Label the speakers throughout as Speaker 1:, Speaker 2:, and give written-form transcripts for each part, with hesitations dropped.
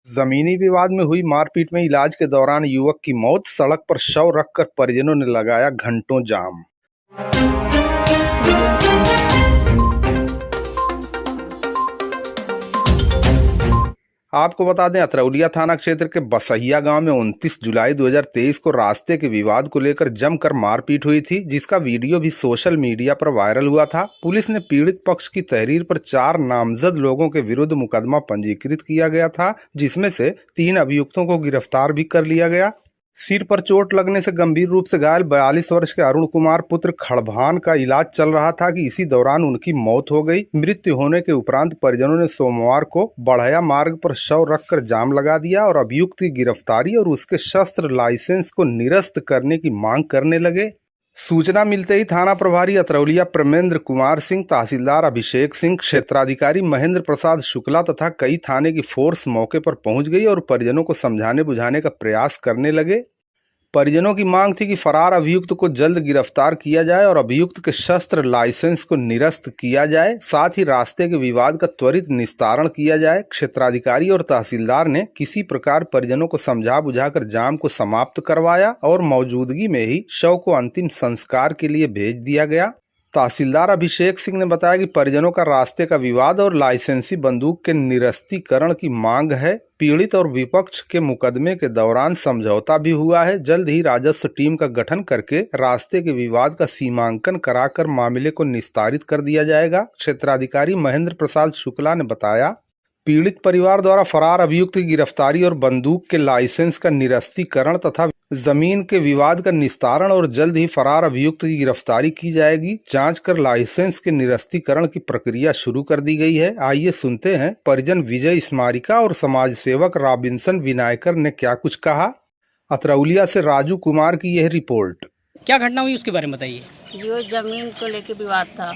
Speaker 1: जमीनी विवाद में हुई मारपीट में इलाज के दौरान युवक की मौत, सड़क पर शव रखकर परिजनों ने लगाया घंटों जाम। आपको बता दें, अतरौलिया थाना क्षेत्र के बसहिया गांव में 29 जुलाई 2023 को रास्ते के विवाद को लेकर जमकर मारपीट हुई थी, जिसका वीडियो भी सोशल मीडिया पर वायरल हुआ था। पुलिस ने पीड़ित पक्ष की तहरीर पर 4 नामजद लोगों के विरुद्ध मुकदमा पंजीकृत किया गया था, जिसमें से 3 अभियुक्तों को गिरफ्तार भी कर लिया गया। सिर पर चोट लगने से गंभीर रूप से घायल 42 वर्ष के अरुण कुमार पुत्र खड़भान का इलाज चल रहा था कि इसी दौरान उनकी मौत हो गई। मृत्यु होने के उपरांत परिजनों ने सोमवार को बढ़या मार्ग पर शव रखकर जाम लगा दिया और अभियुक्त की गिरफ्तारी और उसके शस्त्र लाइसेंस को निरस्त करने की मांग करने लगे। सूचना मिलते ही थाना प्रभारी अतरौलिया प्रेमेंद्र कुमार सिंह, तहसीलदार अभिषेक सिंह, क्षेत्राधिकारी महेंद्र प्रसाद शुक्ला तथा कई थाने की फोर्स मौके पर पहुंच गई और परिजनों को समझाने बुझाने का प्रयास करने लगे। परिजनों की मांग थी कि फरार अभियुक्त को जल्द गिरफ्तार किया जाए और अभियुक्त के शस्त्र लाइसेंस को निरस्त किया जाए, साथ ही रास्ते के विवाद का त्वरित निस्तारण किया जाए। क्षेत्राधिकारी और तहसीलदार ने किसी प्रकार परिजनों को समझा बुझाकर जाम को समाप्त करवाया और मौजूदगी में ही शव को अंतिम संस्कार के लिए भेज दिया गया। तहसीलदार अभिषेक सिंह ने बताया कि परिजनों का रास्ते का विवाद और लाइसेंसी बंदूक के निरस्तीकरण की मांग है। पीड़ित और विपक्ष के मुकदमे के दौरान समझौता भी हुआ है। जल्द ही राजस्व टीम का गठन करके रास्ते के विवाद का सीमांकन कराकर मामले को निस्तारित कर दिया जाएगा। क्षेत्राधिकारी महेंद्र प्रसाद शुक्ला ने बताया, पीड़ित परिवार द्वारा फरार अभियुक्त की गिरफ्तारी और बंदूक के लाइसेंस का निरस्तीकरण तथा जमीन के विवाद का निस्तारण और जल्द ही फरार अभियुक्त की गिरफ्तारी की जाएगी। जांच कर लाइसेंस के निरस्तीकरण की प्रक्रिया शुरू कर दी गई है। आइए सुनते हैं परिजन विजय स्मारिका और समाज सेवक रॉबिन्सन विनायकर ने क्या कुछ कहा। अतरौलिया से राजू कुमार की यह रिपोर्ट।
Speaker 2: क्या घटना हुई उसके बारे में बताइए।
Speaker 3: जो जमीन को लेके विवाद था,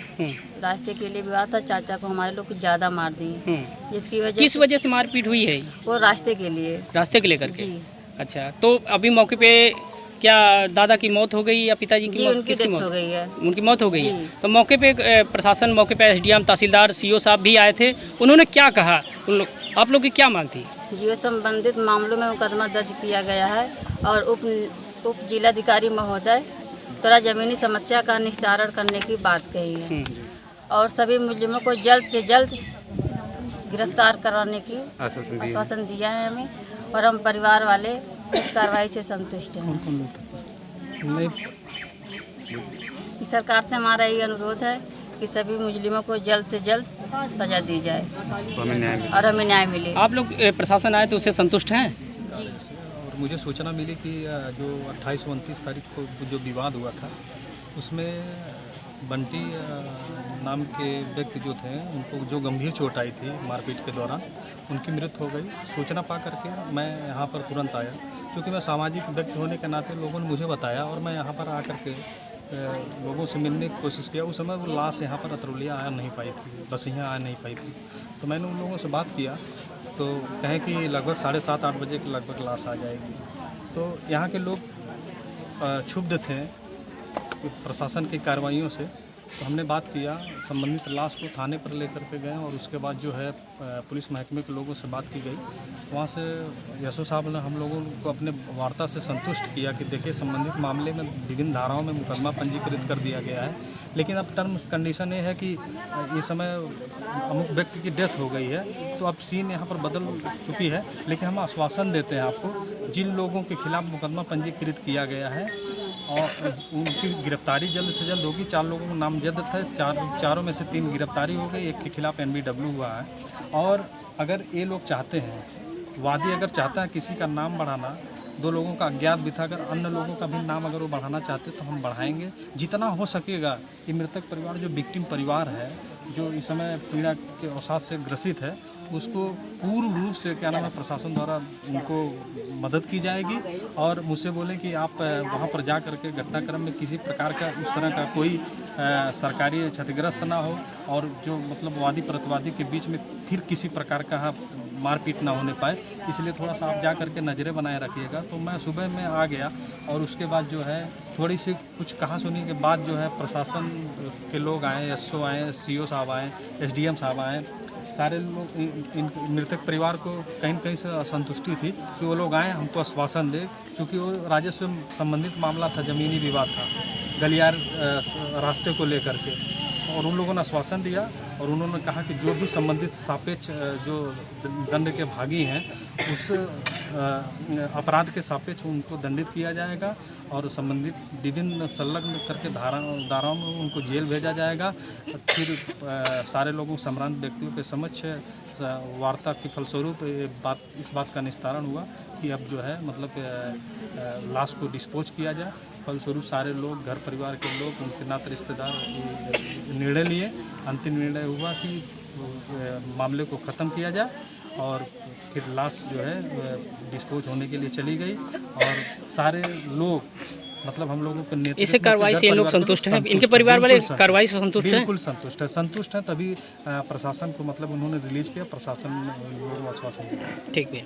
Speaker 3: रास्ते के लिए विवाद था। चाचा को हमारे लोग जादा मार दिए, जिसकी वजह
Speaker 2: किस वजह से मारपीट हुई है?
Speaker 3: वो रास्ते के लिए,
Speaker 2: रास्ते के लेकर के।
Speaker 3: जी।
Speaker 2: अच्छा, तो अभी मौके पे क्या दादा की मौत हो गई या पिताजी की
Speaker 3: जी,
Speaker 2: मौत?
Speaker 3: उनकी
Speaker 2: किसकी
Speaker 3: डेथ
Speaker 2: मौत
Speaker 3: हो गई है।
Speaker 2: उनकी मौत हो गई है।
Speaker 3: जी।
Speaker 2: तो मौके पे प्रशासन, मौके पे एसडीएम, तहसीलदार, सीओ साहब भी आए थे। उन्होंने क्या कहा? उन लोग, आप लोग की क्या मांग थी?
Speaker 3: जीव संबंधित मामलों में मुकदमा दर्ज किया गया है और उप जिलाधिकारी महोदय द्वारा जमीनी समस्या का निस्तारण करने की बात कही है और सभी मुजरिमों को जल्द से जल्द गिरफ्तार कराने की आश्वासन दिया है हमें, और हम परिवार वाले इस कार्रवाई से संतुष्ट हैं। सरकार से हमारा ये अनुरोध है कि सभी मुजरिमों को जल्द से जल्द सजा दी जाए और हमें न्याय मिले।
Speaker 2: आप लोग प्रशासन आए तो उससे संतुष्ट हैं?
Speaker 3: जी।
Speaker 4: और मुझे सूचना मिली कि जो 28 और 29 तारीख को जो विवाद हुआ था, उसमें बंटी नाम के व्यक्ति जो थे, उनको जो गंभीर चोट आई थी मारपीट के दौरान, उनकी मृत्यु हो गई। सूचना पा करके मैं यहाँ पर तुरंत आया, क्योंकि मैं सामाजिक व्यक्ति होने के नाते लोगों ने मुझे बताया और मैं यहाँ पर आकर के लोगों से मिलने की कोशिश किया। उस समय वो लाश यहाँ पर अतरौलिया आ नहीं पाई थी, बस यहाँ आ नहीं पाई थी। तो मैंने उन लोगों से बात किया तो कहें कि लगभग 7:30-8 बजे के लगभग लाश आ जाएगी। तो यहाँ के लोग क्षुब्ध थे प्रशासन की कार्रवाइयों से। तो हमने बात किया, संबंधित लाश को थाने पर लेकर के गए और उसके बाद जो है पुलिस महकमे के लोगों से बात की गई। वहाँ से यशो साहब ने हम लोगों को अपने वार्ता से संतुष्ट किया कि देखिए, संबंधित मामले में विभिन्न धाराओं में मुकदमा पंजीकृत कर दिया गया है, लेकिन अब टर्म्स कंडीशन ये है कि इस समय अमुक व्यक्ति की डेथ हो गई है, तो अब सीन यहाँ पर बदल चुकी है। लेकिन हम आश्वासन देते हैं आपको, जिन लोगों के खिलाफ मुकदमा पंजीकृत किया गया है और उनकी गिरफ्तारी जल्द से जल्द होगी। 4 लोगों को नामजद थे, चारों में से 3 गिरफ्तारी हो गई, एक के खिलाफ NBW हुआ है। और अगर ये लोग चाहते हैं, वादी अगर चाहता है किसी का नाम बढ़ाना, 2 लोगों का अज्ञात भी था, अगर अन्य लोगों का भी नाम अगर वो बढ़ाना चाहते तो हम बढ़ाएंगे जितना हो सकेगा। ये मृतक परिवार जो विक्टिम परिवार है, जो इस समय पीड़ा के अवसाद से ग्रसित है, उसको पूर्ण रूप से क्या नाम है प्रशासन द्वारा उनको मदद की जाएगी। और मुझसे बोले कि आप वहाँ पर जा करके घटनाक्रम में किसी प्रकार का उस तरह का कोई सरकारी क्षतिग्रस्त ना हो और जो मतलब वादी प्रतिवादी के बीच में फिर किसी प्रकार का मारपीट ना होने पाए, इसलिए थोड़ा सा आप जा करके नज़रें बनाए रखिएगा। तो मैं सुबह में आ गया और उसके बाद जो है थोड़ी सी कुछ कहा सुनी के बाद जो है प्रशासन के लोग आए, SO आए, CO साहब आए, SDM साहब आए, सारे लोग इन मृतक परिवार को कहीं न कहीं से असंतुष्टि थी कि वो लोग आए हमको आश्वासन दे, क्योंकि वो राजस्व संबंधित मामला था, ज़मीनी विवाद था गलियार रास्ते को लेकर के, और उन लोगों ने आश्वासन दिया और उन्होंने कहा कि जो भी संबंधित सापेक्ष जो दंड के भागी हैं उस अपराध के सापेक्ष उनको दंडित किया जाएगा और संबंधित विभिन्न संलग्न करके धाराओं में उनको जेल भेजा जाएगा। फिर सारे लोगों संभ्रांत व्यक्तियों के समक्ष वार्ता के फलस्वरूप इस बात का निस्तारण हुआ कि अब जो है मतलब लाश को डिस्पोज किया जाए। फलस्वरूप सारे लोग, घर परिवार के लोग, उनके नाते रिश्तेदार निर्णय लिए। अंतिम निर्णय हुआ कि मामले को ख़त्म किया जाए और फिर लाश जो है डिस्पोज होने के लिए चली गई और सारे लोग मतलब हम लोगों को
Speaker 2: इसे कार्रवाई से ये लोग संतुष्ट हैं, इनके परिवार वाले कार्रवाई से संतुष्ट हैं?
Speaker 4: बिल्कुल संतुष्ट है। तभी प्रशासन को मतलब उन्होंने रिलीज किया, प्रशासन ने आश्वासन दिया।
Speaker 2: ठीक है।